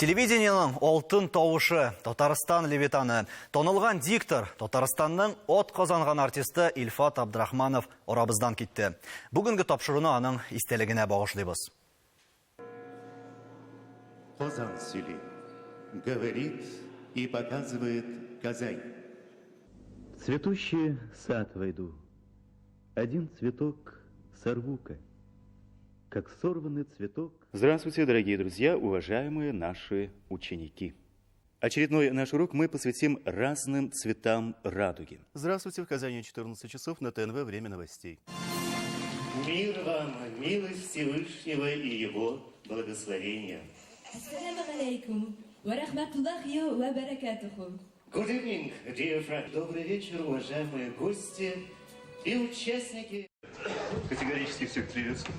Телевидениенің алтын тауышы Татарстан левитаны, тонылған диктор Татарстанның от қазанған артисті Ильфат Абдрахманов орабыздан кетті. Бүгінгі тапшыруны аның истелігіне бағышлайбыз. Казан сөйлейді, говорит и показывает Казань. Цветущий сад войду, один цветок сорву-ка, как сорванный цветок. Здравствуйте, дорогие друзья, уважаемые наши ученики. Очередной наш урок мы посвятим разным цветам радуги. Здравствуйте, в Казани 14 часов на ТНВ, время новостей. Мир вам, милость Всевышнего и его благословения. Ассаламу алейкум ва рахматуллахи ва баракатуху. Good evening, dear friend. Добрый вечер, уважаемые гости и участники. Категорически всех приветствую.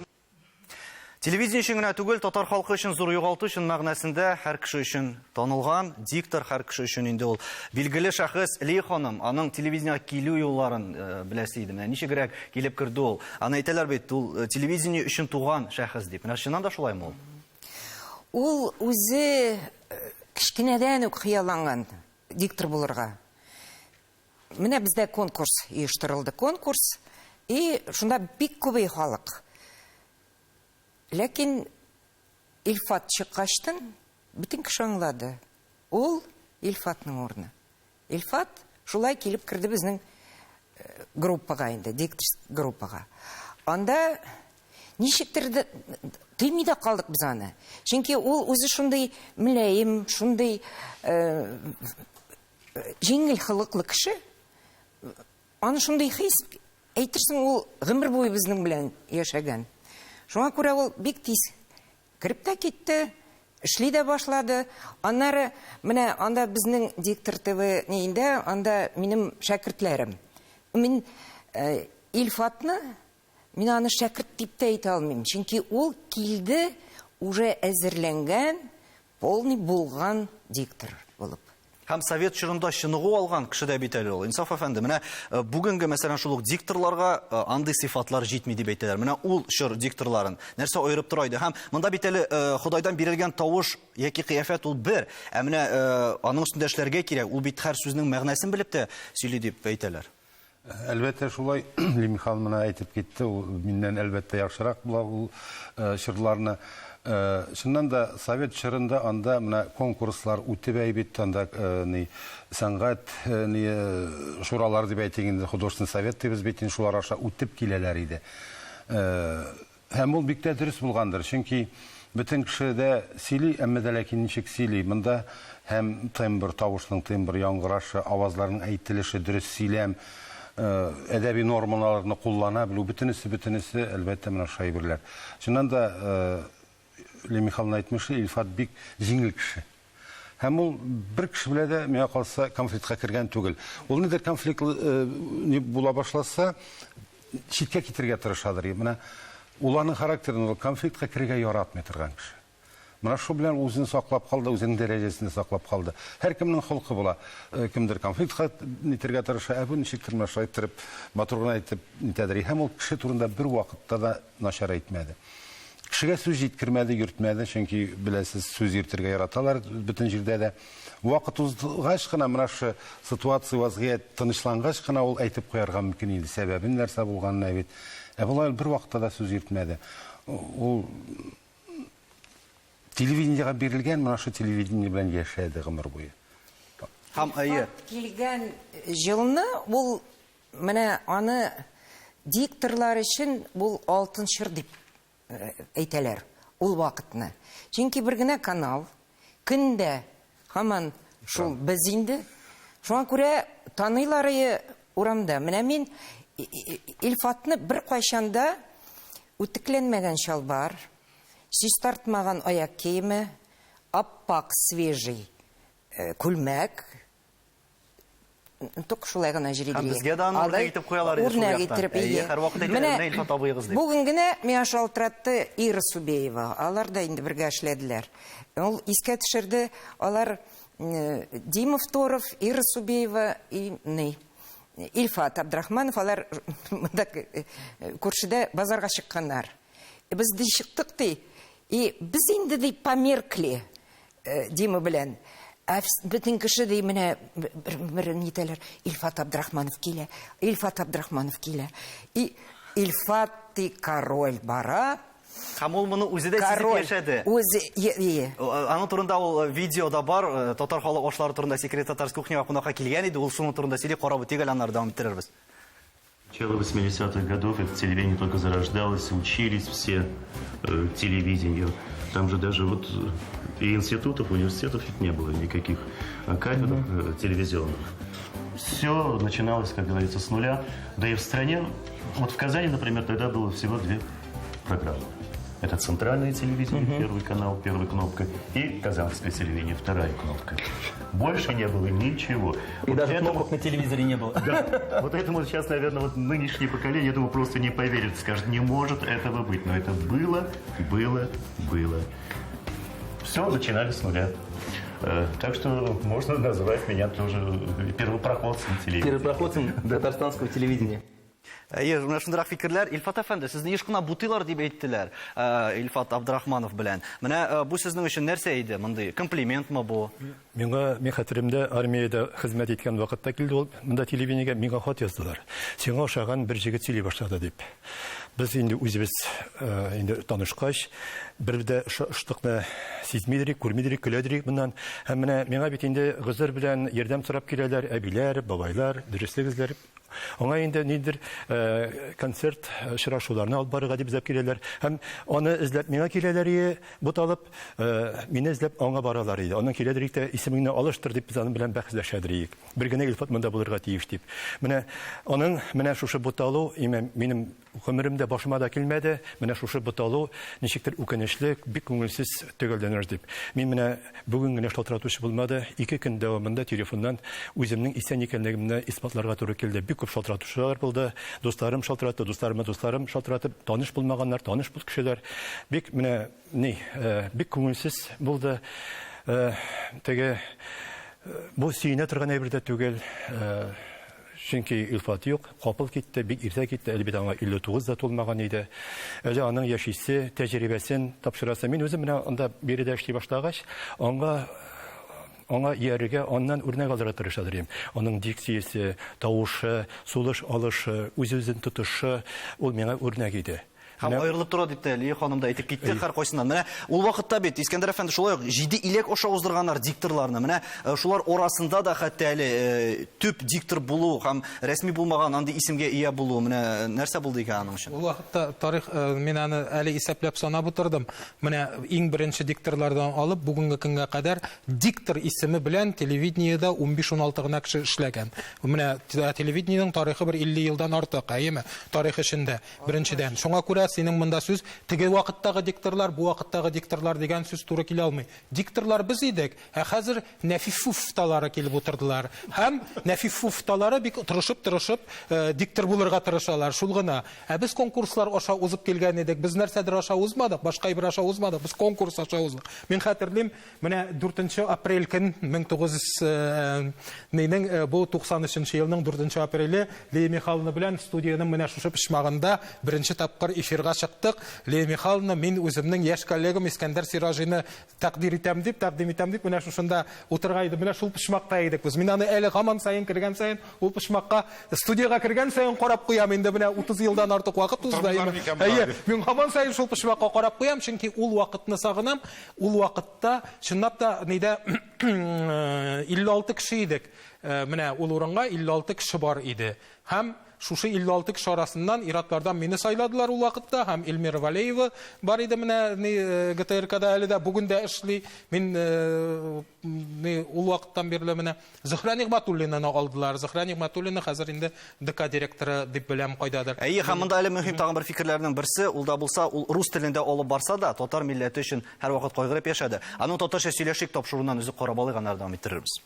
Телевидение шеңіне түгел татар халқы үшін зор юғалты үшін мағынасында әр кіші үшін танылған диктор әр кіші үшін инде ол белгілі шәхес Ли ханым, аның телевидениеға келу юлларын біләсейді. Нишегірәк келіп кірді ол. Аны әйтәләр бит, ол телевидение үшін туған шәхес деп. Шыннан да шулай ма ол? Ол өзі кішкенеден үк қияланған диктор болырға. Міне бізде конкурс ештірілді. Конкурс, и шында бик көбей халық. Ләкин Ильфат шыққаштын бүтін кіші аңлады. Ол Ильфатның орны. Ильфат шулай келіп кірді біздің группаға енді, дикторс группаға. Анда нешіктерді тыймейді қалдық біз аны. Чөнки ол өзі шундай мүләйім, шундай жеңіл қылықлы кіші. Аны шундай хейс, әйтерсің ол ғымыр бойы біздің білән яшәгән. Шуңа күрә ол бик тиз кіріп та кетті, эшли дә башлады. Аннары, менә анда безнең диктор ТВ нейінде, анда минем шәкертләрем. Мин Ильфатны, мин аны шәкерт дип тә әйтә алмыйм. Чөнки ул килде уже әзерләнгән, полный булган диктор булып. Һәм совет чорында чыныгу алган кеше дә бит әле ул. Инсаф әфәнде, менә бүгенге мәсәлән шул ук дикторларга андый сыйфатлар җитми дип әйтәләр. Менә ул чор дикторларын нәрсә аерып тора иде? Һәм монда бит әле Худайдан бирелгән тавыш яки кыяфәт ул бер. Ә менә аның өстендә эшләргә кирәк. Ул бит һәр сүзнең мәгънәсен белеп тә сөйли дип әйтәләр. Әлбәттә шулай, Ли Михаил менә әйтеп китте, ул миннән әлбәттә яхшырак була ул чырларны. Шуннан да совет чорында анда менә конкурслар үтеп әйбит, анда сәнгать шуралар дип әйтегәндә художественный совет дибез бит, шулар аша үтеп киләләр иде. Һәм ул бик тә дөрес булгандыр, чөнки бөтен кеше дә сөйли, әмма дә ләкин ничек сөйли. Монда һәм тембр, тавышның тембр яңгырашы, авазларның әйтелеше, дөрес сөйләм, әдәби нормаларны куллана белү, бөтенесе әлбәттә менә шулай берләр. Шуннан да Ли Михайловна әйтмешли, Ильфат бик җиңел кеше. Һәм ул бер кеше белән дә миңа калса конфликтка кергән түгел. Ул нидер конфликт була башласа, читкә китергә тырышадыр. Менә уларның характерын ул конфликтка кергә яратмый торган кеше. Менә шул белән үзен саклап калды, үзенең дәрәҗәсен саклап калды. Һәркемнең холкы була. Кемдер конфликтка нитергә тырыша, ә бу ничек тормыш әйттереп, матургына әйтеп нитәдер. Һәм ул кеше турында бер вакытта да начар әйтмәде. Кешегә сүз җиткермәде, йөртмәде, чөнки беләсез, сүз йөртергә яраталар бөтен җирдә дә. Вакыт узгач кына менә шу ситуация, вазгыять тынычлангач кына ул әйтеп куярга мөмкин иде, сәбәбен нәрсә булганын әйт. Ә булай бер вакытта да сүз йөртмәде. Ул телевидениегә бирелгән, менә шу телевидение белән яшәде гомер буе. Һәм әйе. Килгән җылны ул менә аны дикторлар өчен бу алтын чыр дип әйтәләр ул вакытны. Чөнки бер генә канал көндә һаман шул без инде. Шуңа күрә таныйлары урамда. Менә мин Ильфатны бер кайчанда үтекләнмәгән чалбар, сис тартмаган аяк киеме, аппак свежий күлмәк, Только шулай гына җиридә. Безгә дә аны үрнәк итеп куялар иде шул яктан. Һәр вакыт әйтәләр, Ильфат абыегыз дип. Бүген генә миңа шалтыратты Ира Субеева. Алар да инде бергә эшләделәр. Ул искә төшерде, алар Димов Торов, Ира Субеева и Ильфат Абдрахманов, алар күршедә базарга чыкканнар. Без ди чыктык ди. И без инде ди померкли. Дима белән. Бөтен кеше дей менә бер нитәләр. Илфат Абдрахманов килә. Илфат Абдрахманов килә. И Илфат ти король бара. Һәм ул моны үзе дә сизеп яшәде. Үзе, Аның турында ул видеода бар, татар халык ашлары турында секрет татарской кухняга кунакка килгән иде, ул шуның турында сөйли, карап үтик, аннары дәвам иттерербез. Начало 80-х годов это телевидение только зарождалось, учились все телевидению. Там же даже вот и институтов, университетов не было никаких кафедр телевизионных. Все начиналось, как говорится, с нуля. Да и в стране, вот в Казани, например, тогда было всего 2 программы. Это центральное телевидение, первый канал, первая кнопка, и казанское телевидение, вторая кнопка. Больше не было ничего. И вот даже кнопок на телевизоре не было. Да. Вот этому сейчас, наверное, вот нынешнее поколение, я думаю, просто не поверит, скажет, не может этого быть. Но это было. Все начинали с нуля. Так что можно назвать меня тоже первопроходцем телевидения. Первопроходцем татарстанского телевидения. Менә шундыйрак фикерләр. Илфат әфәнде, сезне еш кына бутыйлар дип әйттеләр. Илфат Абдрахманов белән. Менә бу сезнең өчен нәрсә иде? Мондый комплиментмы бу? Мен хәтеремдә армиядә хезмәт иткән вакытта килде ул. Монда телевидениегә миңа хат яздылар. Сиңа ошаган бер җегет сөйли башлады дип. Без инде үзебез инде танышкач, бер дә штыкны сизмидерик, күрмидерик, көләдерик моннан. Һәм менә миңа бит инде гызыр белән ярдәм сорап киләләр, әбиләр, бабайлар, дөреслекләр. Аңа инде нидер концерт очрашуларны алып барырга дип зәп киләләр. Һәм аны эзләп миңа киләләр, буталып, мине эзләп аңа баралар иде. Аның киләдер икән, исемеңне алыштыр дип без аның белән бәхәсләшәдер. Бер генә Илфат монда булырга тиеш дип. Менә аның менә шушы буталу минем гомеремдә башыма да килмәде. Менә шушы буталу ничектер үкенечле, бик күңелсез төгәлдәнер дип. Мин менә бүген генә шалтыратучы булмады. 2 көн дәвамында телефоннан үземнең исән икәнлегемне исбатларга туры килде. Бик күп шалтыратучылар булды. Достарым шалтыратты, достарым шалтыратып, таныш булмаганнар, таныш бул кешеләр. Бик менә бик күңелсез булды. Теге бу сөенә торган әйбер дә түгел. Чөнки Илфат юк, капыл китте, бик иртә китте, әлбәттә аңа 59 да тулмаган иде. Әле аның яшисе, тәҗрибәсен тапшырасы. Мин үзем менә анда биредә эшли башлагач, аңа ияргә аннан үрнәк алырга тырышадыр. Аның дикциясе, тавышы, сулыш алышы, үз-үзен тотышы ул миңа үрнәк иде. Һәм аерылып тора дип тә Лия ханым да әйтеп китте һәр кайсыннан. Менә ул вакытта бит Искәндәр әфәнде шулай ук 7 иләк аша уздырганнар дикторларны. Менә шулар арасында да хәтта әле төп диктор булу һәм рәсми булмаган андый исемгә ия булу. Менә нәрсә булды икән аның өчен? Ул вакытта тарих мин аны әле исәпләп санап утырдым. Менә иң беренче дикторлардан алып бүгенге көнгә кадәр диктор исеме белән телевидениедә 15-16 гына кеше эшләгән. Менә телевидениенең тарихы бер 50 елдан артык, әйеме? Тарих эшендә беренчедән. Шуңа күрә синең монда сүз теге вакыттагы дикторлар, бу вакыттагы дикторлар дигән сүз туры килә алмый. Дикторлар без идек, ә хәзер нәфифуфталары килеп утырдылар. Һәм нәфифуфталары бик тырышып диктор булырга тырышалар, шул гына. Ә без конкурслар аша узып килгән идек. Без нәрсәдер аша узмадык, башка бер аша узмадык. Без конкурс аша уздык. Мин хәтерлим, менә 4 апрель көн 1900 бу 93 елның 4 апреле Лия Михайловна белән студияның менә шушы пишмагында беренче тапкыр эфирга чыктык. Лия Михайловна, мин үземнең яшь коллегам Искәндәр Сиражины тәкъдим итәм дип, менә шушында утырга иде. Менә шул пишмакта идек без. Мин аны әле гаман сайын кергән сайын, ул пишмакка студияга кергән сайын карап куям. Инде менә 30 елдан артык вакыт узды. Мин гаман сайын шул пишмакка карап куям, чөнки ул вакытны сагынам. Ул вакытта чынлап та 56 кеше идек. Менә ул урынга 56 кеше бар иде. Һәм шушы 56 кеше арасыннан иратлардан мине сайладылар ул вакытта. Һәм Эльмира Валеева бар иде менә ГТРКда әле дә бүген дә эшли. Мин ул вакыттан бирле менә Зөһрә Нигъмәтуллинаны алдылар. Зөһрә Нигъмәтуллина хәзер инде ДК директоры дип беләм кайдадыр. Һәм монда әле мөһим тагын бер фикерләрнең берсе, ул да булса, ул рус телендә алып барса да, татар милләте өчен һәр вакыт кайгырып яшәде. Аның татарча сөйләшик тапшыруыннан үзе карап алыган дәвам иттерербез.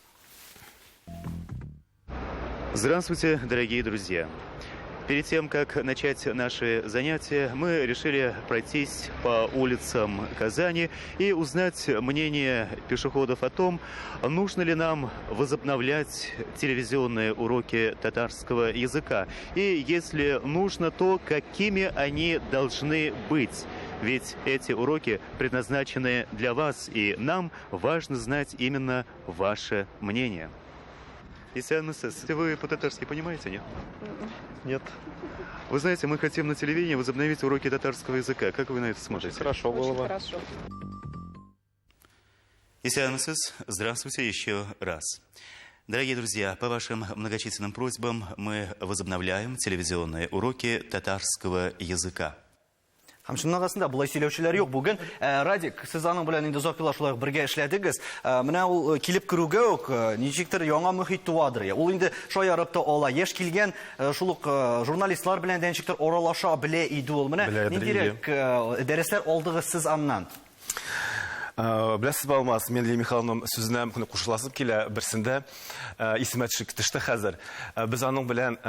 Здравствуйте, дорогие друзья! Перед тем, как начать наши занятия, мы решили пройтись по улицам Казани и узнать мнение пешеходов о том, нужно ли нам возобновлять телевизионные уроки татарского языка. И если нужно, то какими они должны быть. Ведь эти уроки предназначены для вас, и нам важно знать именно ваше мнение. Исян Мсс, вы по-татарски понимаете, нет? Нет. Вы знаете, мы хотим на телевидении возобновить уроки татарского языка. Как вы на это смотрите? Хорошо было бы. Хорошо. Исян Мсс, здравствуйте еще раз. Дорогие друзья, по вашим многочисленным просьбам мы возобновляем телевизионные уроки татарского языка. Хамшымның арасында бұлай сөйлеушілер жоқ. Бүгін Радик, сіз аның білән енді Зофила шулай бірге эшләдегез. Менә ул килеп керүгә үк ничектер яңа мөхит туадыр. Ул инде шулай ярып та ала. Яшь килгән шулык журналистлар белән дә ничектер оралаша белә иде ул. Менә нидирәк дәресләр алдыгыз сез аннан? Білесіз ба Алмас, мен Лия Михайловнаның сөзіне қошыласып келе бірсінде есіме түсті қазір. Біз аның білән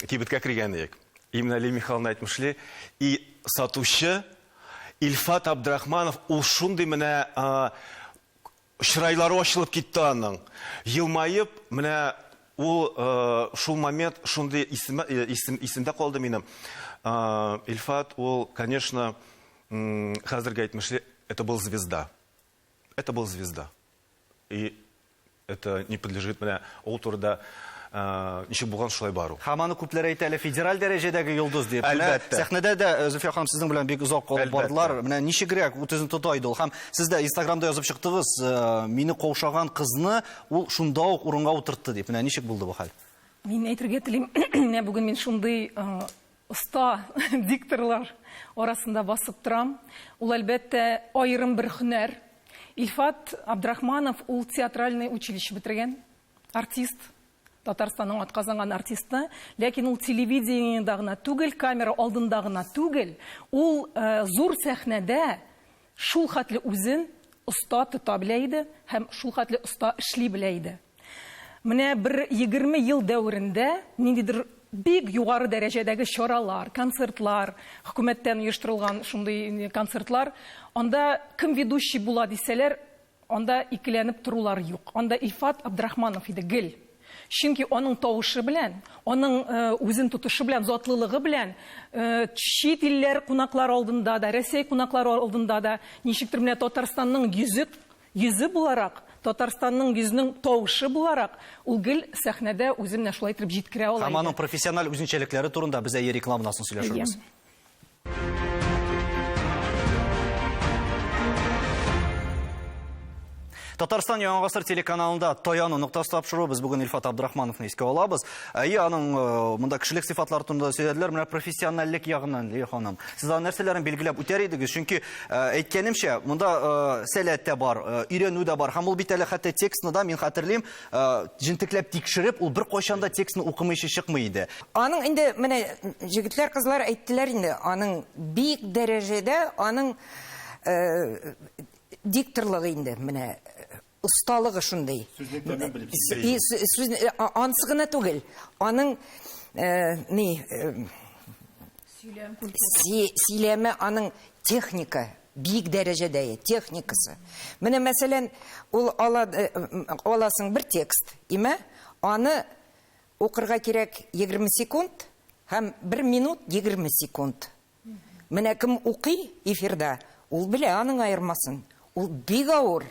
кибетке кірген едік. Именно Лия Михайловна айтмышлы, и сатушы Ильфат Абдрахманов ул шундый менә шырайлары ачылып китте аның. Елмайып, менә ул шул момент шундый исемдә калды минем. Ильфат ул, конечно, хәзергә әйтмешле, это был звезда. Это был звезда. И это не подлежит менә ул турыда ничек булган шулай бару. Хаманы күпләр әйтә әле федераль дәрәҗәдәге йолдыз дип. Әлбәттә. Сәхнәдә дә Зөфия ханым сезнең белән бик озак калып бардылар. Менә ничегрәк үтезен тота иде ул. Һәм сез дә Инстаграмда язып чыктыгыз, мине каушаган кызны ул шунда ук урынга утыртты дип. Менә ничек булды бу хәл? Мин әйтергә телим, менә бүген мин шундый оста дикторлар арасында басып торам. Ул әлбәттә аерым бер һөнәр. Ильфат Абдрахманов ул театральный училище бетергән, артист. Татарстанның атказанган артисты, ләкин ул телевидениедә гына түгел, камера алдында гына түгел, ул зур сәхнәдә шул хәтле үзен оста тота белә иде һәм шул хәтле оста эшли белә иде. Менә бер 20 ел дәврендә ниндидер бик югары дәрәҗәдәге чаралар, концертлар, хөкүмәттән оештырылган шундый концертлар, анда кем ведущий була дисәләр, анда икеләнеп торулар юк. Анда Ильфат Абдрахманов иде гел. Чөнки аның тавышы белән, аның үзен тотышы белән, затлылыгы белән, чит илләр кунаклар алдында да, Россия кунаклары алдында да, ничектер менә Татарстанның йөзе буларак, Татарстанның йөзенең тавышы буларак, ул гел сәхнәдә үзен менә шулай итеп җиткерә ала. Һәм аның профессиональ үзенчәлекләре турында без әйе рекламадан соң сөйләшәбез. Татарстан Яңа гасыр телеканалында Тояны нуктасы тапшыру без бүген Ильфат Абдрахмановны искә алабыз. Аның монда кешелек сыйфатлары турында сөйләделәр, менә профессиональлек ягыннан Лия ханым. Сез аны нәрсәләрен билгеләп үтәр идегез, чөнки әйткәнемчә, монда сәләт тә бар, өйрәнү дә бар. Һәм ул бит әле хәтта текстны да мин хәтерлим, җентекләп тикшереп, ул бер кайчан да текстны укымыйча чыкмый иде. Аның инде менә җегетләр, кызлар әйттеләр инде, аның бик дәрәҗәдә аның дикторлыгы инде менә усталыгы шундый. Ансы гына түгел. Аның сөйләме, аның техника бик дәрәҗәдә, техникасы. Менә мәсәлән, ул аласың бер текст, име, аны укырга кирәк 20 секунд һәм 1 минут 20 секунд. Менә кем укый эфирда, ул белә аның аермасын. Ул бик авыр.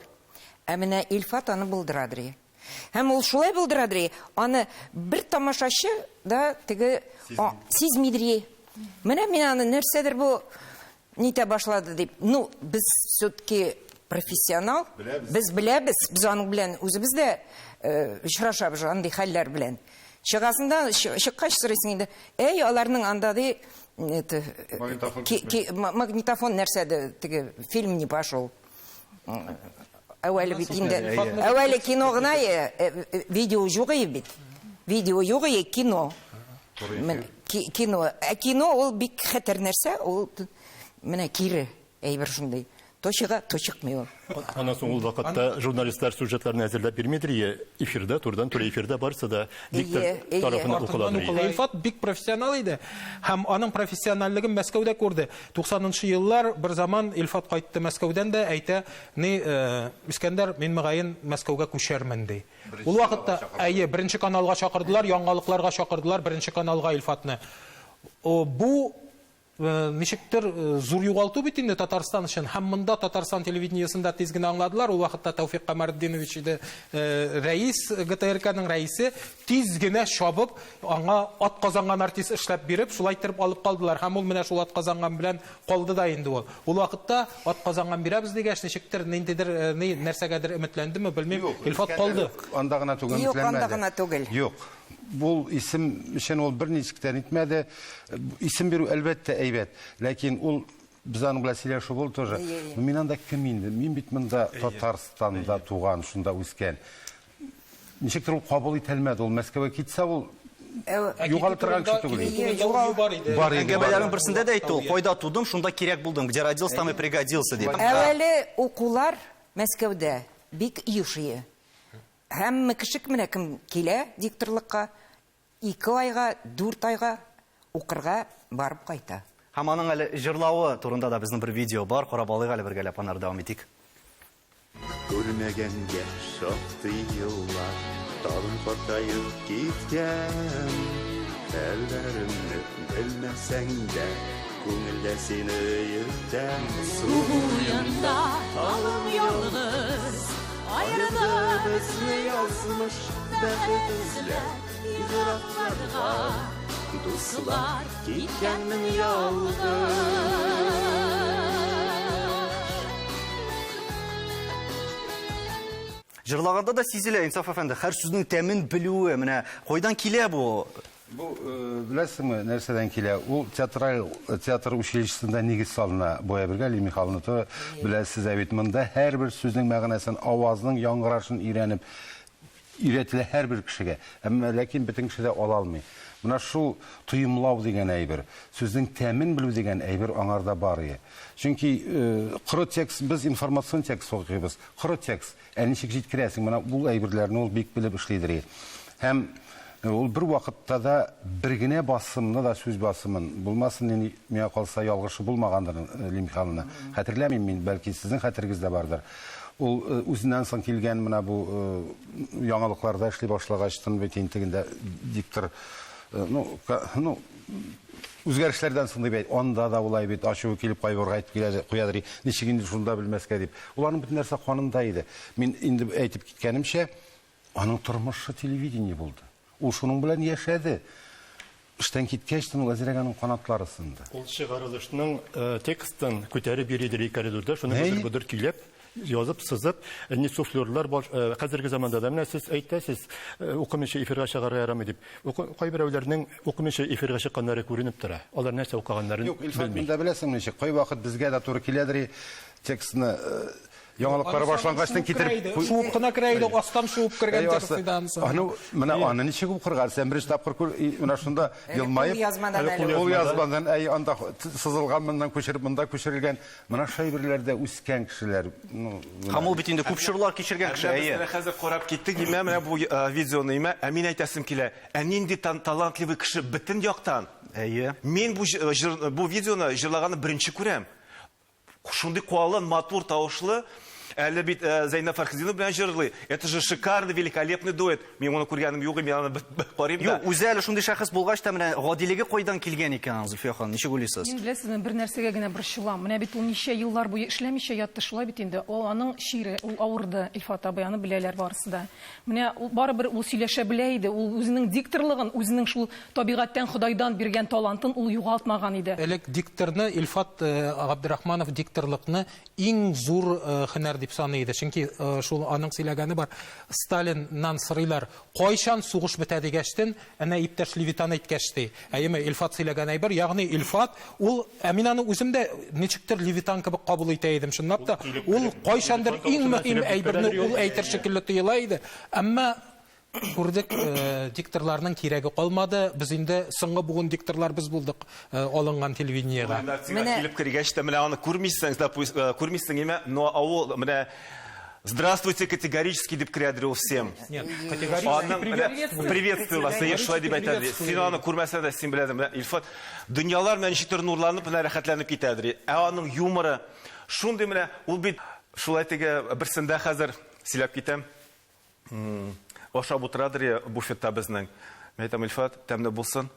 Ә менә Ильфат аны булдырадыр. Һәм ул шулай булдырадыр, аны бер тамашачы да теге сизмидер. Менә мин аны нәрсәдер бу нитә башлады дип. Ну, без все-таки профессионал, без беләбез, без аның белән үзебез дә очрашабыз андый хәлләр белән. Чыгасында чыккач сорыйсың инде. Әй, аларның анда ди магнитофон нәрсәдә теге фильм не пошел. Әүвәле бит инде. Әүвәле кино гына, видео юк бит. Видео юк, кино. Кино. Кино ул бик хәтер нәрсә, ул менә кире әйбер шундый. Точыга точыкмый ул. Аннан соң ул вакытта журналистлар сюжетларны әзерләп бирмидер, эфирдә, турыдан туры эфирдә барса да диктор тарафыннан укыладыр. Ильфат бик профессионал иде. Һәм аның профессионаллыгын Мәскәүдә күрде. 90-нчы еллар бер заман Ильфат кайтты Мәскәүдән дә, әйтә, Искәндәр, мин мөгаен Мәскәүгә күчәрмен ди. Ул вакытта әйе, беренче каналга чакырдылар, яңалыкларга чакырдылар, беренче каналга Ильфатны. Бу ничектер зур югалту бит инде Татарстан өчен. Һәм монда Татарстан телевидениесендә тиз генә аңладылар. Ул вакытта Тәүфыйк Камардинович иде рәис, ГТРКның рәисе, тиз генә шабып, аңа ат казанган артист эшләп биреп, шулай итеп алып калдылар. Һәм ул менә шул ат казанган белән калды да инде ул. Ул вакытта ат казанган бирәбез дигәч, ничектер ниндидер нәрсәгәдер өметләндеме, белмим, Илфат калды. Анда гына түгел, Юк, анда гына түгел. Юк. Бул исем өчен ул берничектән итмәде. Исем бирү әлбәттә әйбәт, ләкин ул без аның белән сөйләшү булды тоже. Мин анда кем инде? Мин бит монда Татарстанда туган, шунда үскән. Ничектер ул кабул ителмәде. Ул Мәскәүгә китсә, ул югалып торган кеше түгел. Бар иде. Әңгәмәләрнең берсендә дә әйтте ул, кайда тудым, шунда кирәк булдым, где родился, там и пригодился дип. Әвәле укулар Мәскәүдә бик юшые. Һәммә кеше менә кем килә дикторлыкка 2 айга, 4 айга укырга барып кайта. Һәм аның әле җырлавы турында да безнең бер видео бар, карап алыйк әле бергәләп аннары дәвам итик. Күрмәгәнгә шактый еллар, тагын картаеп киткән. Хәлләремне белмәсәң дә, күңелдә сине йөртәм. Су буенда талым ялгыз, аерылып безне язмыш бәхетләр, йөрәкләргә дуслар киткәнмен ялгыз. Җырлаганда да сизелә, Инсаф әфәнде, һәр сүзнең тәмен белүе, менә кайдан килә бу? Бу беләсеңме, нәрсәдән килә? Ул театр училищесында нигез салына. Боя бергә Ли Михайловна то беләсез бит, монда һәрбер сүзнең мәгънәсен, авазның яңгырашын өйрәтелә һәрбер кешегә. Әмма ләкин бөтен кеше дә ала алмый. Менә шул тоемлау дигән әйбер, сүзнең тәмен белү дигән әйбер аңарда бар иде. Чөнки коры текст, без информацион текст укыйбыз. Коры текст, ничек җиткерәсең, менә бу әйберләрне ул бик белеп эшлидер. Һәм ул бер вакытта да бер генә басымны да сүз басымын булмасын, миңа калса ялгышы булмагандыр Ли Михайловна. Хәтерләмим мин, бәлки сезнең хәтерегездә бардыр. Ул үзеннән соң килгән менә бу яңалыкларда эшли башлагач, бит интегендә диктор үзгәрешләрдән соң дип әйт, анда да улай бит, ачуы килеп кайбырга әйтеп куядыр, ничек инде шунда белмәскә дип. Уларның бөтен нәрсә канында иде. Мин инде әйтеп киткәнемчә, аның тормышы телевидение булды. Ул шуның белән яшәде. Эштән киткәч, ул Азираганың канатлары сынды. Ул чыгарылышның текстын күтәреп биридер коридорда, шуны бер килеп язып, сызып, не суфлерлар бар. Хәзерге заманда да менә сез әйтәсез, укымыйча эфирга чыгарга ярамый дип. Кайберәүләрнең укымыйча эфирга чыкканнары күренеп тора. Алар нәрсә укыганнарын Юк, Илфат, мин дә беләсең ничек, кай вакыт безгә дә туры киләдер, текстны яңалыклары башлангачтан китереп шуып кына керә иде, астан шуып кергән текстыдан соң. Менә аны ничек укырга, сән беренче тапкыр менә шунда елмаеп, ул язмадан, анда сызылган, моннан күчереп, монда күчерелгән, менә шәйберләрдә үскән кешеләр. Һәм ул бит инде күп чырлар кичергән кеше, әйе. Хәзер карап киттек, менә бу видеоны, мин әйтәсем килә, нинди талантлы кеше бөтен яктан. Әйе. Мин бу видеоны җырлаганны беренче күрәм. Шундый куалын, матур тавышлы, әле бит Зәйнәп Фәрхетдинов белән җырлый. Это же шикарный, великолепный дуэт. Мин моны күргәнем юк, мин аны карыйм да. Юк, үзе әле шундый шәхес булгач та менә гадилеге кайдан килгән икән, Зөлфия ханым, ничек уйлыйсыз? Мин беләсезме, бер нәрсәгә генә борчылам. Менә бит ул ничә еллар буе эшләмичә ятты, шулай бит инде. Ул аның шире, ул авырды, Илфат абый, аны беләләр барысы да. Менә барыбер ул сөйләшә белә иде, ул үзенең дикторлыгын, үзенең шул табигатьтән Худайдан биргән талантын ул югалтмаган иде. Элек дикторны Илфат Габдрахманов дикторлыкны иң зур һөнәр дип саный иде. Чөнки шул аның сөйләгәне бар. Сталиннан сорыйлар, кайчан сугыш бетә дигәчтен, әнә иптәш Левитан әйткәчте. Әйеме Илфат сөйләгән әйбер, ягъни Илфат, ул мин аны үзем дә ничектер Левитан кебек кабул итә идем. Шунлап та ул кайчандыр иң мөһим әйберне ул әйтер шикелле тоела иде. Әмма күрдек, дикторларның кирәге калмады. Без инде соңгы бугын дикторлар без булдык алынган телевидениегә. Менә килеп кергәч тә менә аны күрмисең име, но авыл менә здравствуйте категорически дип кирәдер ул всем. Нет, категорически приветствую вас. Я шулай дип әйтәдер. Син аны күрмәсәң дә син беләсең, Илфат, дөньялар менә ничектер нурланып, менә рәхәтләнеп китәдер. Аның юморы шундый менә, ул бит шулай теге берсендә хәзер сөйләп китәм. Ашап утырадыр буфетта безнең. Мен әйтәм, Илфат, тәмле булсын.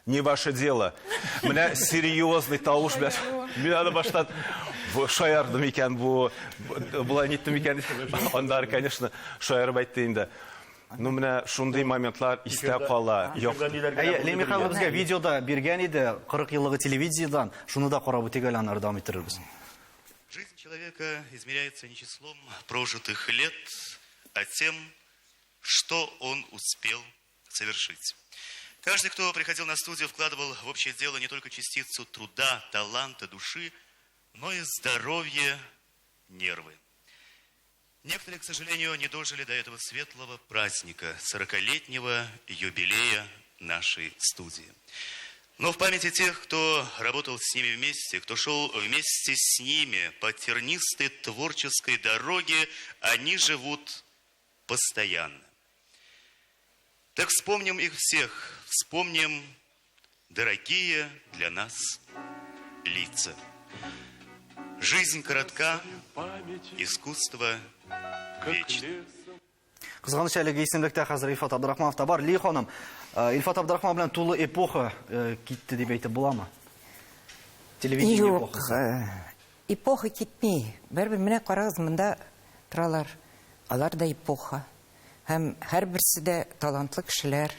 не ваше дело. У меня серьезный тауш, блядь. Мне надо баштат шаярдым екен, была неттім екен. Ондар, конечно, шаярып айтты инде. Ну, менә шундый моментлар истә кала. Лей Михайлов безгә видеода биргән иде 40 еллыгы телевизиядән. Шуны да карап үтегәл аннары дәвам иттерербез. Жизнь человека измеряется не числом прожитых лет, а тем, что он успел совершить. Каждый, кто приходил на студию, вкладывал в общее дело не только частицу труда, таланта, души, но и здоровье, нервы. Некоторые, к сожалению, не дожили до этого светлого праздника, 40-летнего юбилея нашей студии. Но в памяти тех, кто работал с ними вместе, кто шел вместе с ними по тернистой творческой дороге, они живут постоянно. Так вспомним их всех, вспомним дорогие для нас лица. Жизнь коротка, искусство вечно. Кызганыч әлеге исемлектә хәзер Илфат Абдрахманов та бар. Ли ханым, Илфат Абдрахманов белән тулы эпоха китте дип әйтеп буламы? Телевидение Юк, эпохасы. эпоха китмей. Бер-бер менә карагыз, монда торалар. Алар да эпоха. Һәм һәрберсе дә талантлы кешеләр.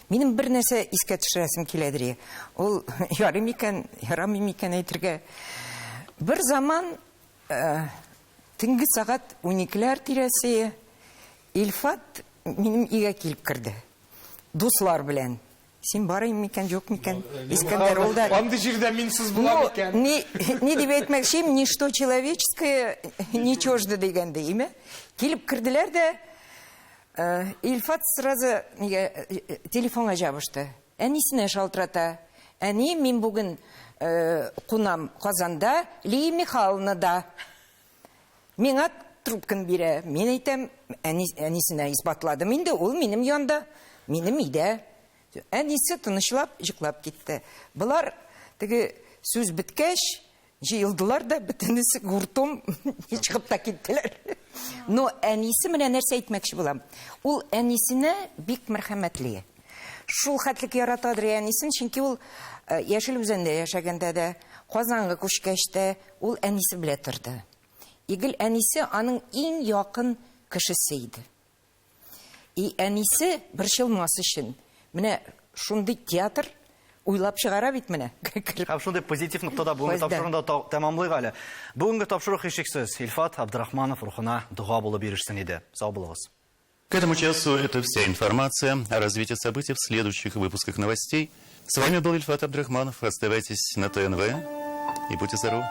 Минем бер нәрсә искә төшерәсем киләдер. Ул ярым икән, ярамый микән әйтергә. Бер заман төнге сәгать 12ләр тирәсе Илфат минем өйгә килеп керде. Дуслар белән. Син барайым микән, юк микән? Искәндәр ул да. Андый җирдә минсез була микән? Не дип әйтмәкчем, ничто человеческое не чуждо дигәндә, име? Килеп керделәр дә Илфат сразу телефонга жабышты. Әнисенә шалтырата. Әни, мин бүген кунам Казанда, Лия Михайловнада. Миңа трубканы бирә. Мин әйтәм, әнисенә исбатладым инде, ул минем янда, минем өйдә. Әнисе тынычлап, йоклап китте. Булар теге сүз биткәч, җыелдылар да, бөтенесе гуртом чыгып та киттеләр. Но әнисе менә нәрсә әйтмәкче булам. Ул әнисенә бик мәрхәмәтле. Шул хәтлек яратадыр әнисен, чөнки ул Яшел үзәндә яшәгәндә дә, Казанга күчкәч тә ул әнисе белә торды. Игел әнисе аның иң якын кешесе иде. И әнисе борчылмас өчен менә шундый театр уйлап чыгара бит менә. Һәм шундый позитив ноктада бүгенге тапшыруны да тәмамлыйк әле. Бүгенге тапшыру һичшиксез Илфат Абдрахманов рухына дуга булып бирешсен иде. Сау булыгыз. К этому часу это вся информация о развитии событий в следующих выпусках новостей. С вами был Ильфат Абдрахманов. Оставайтесь на ТНВ и будьте здоровы.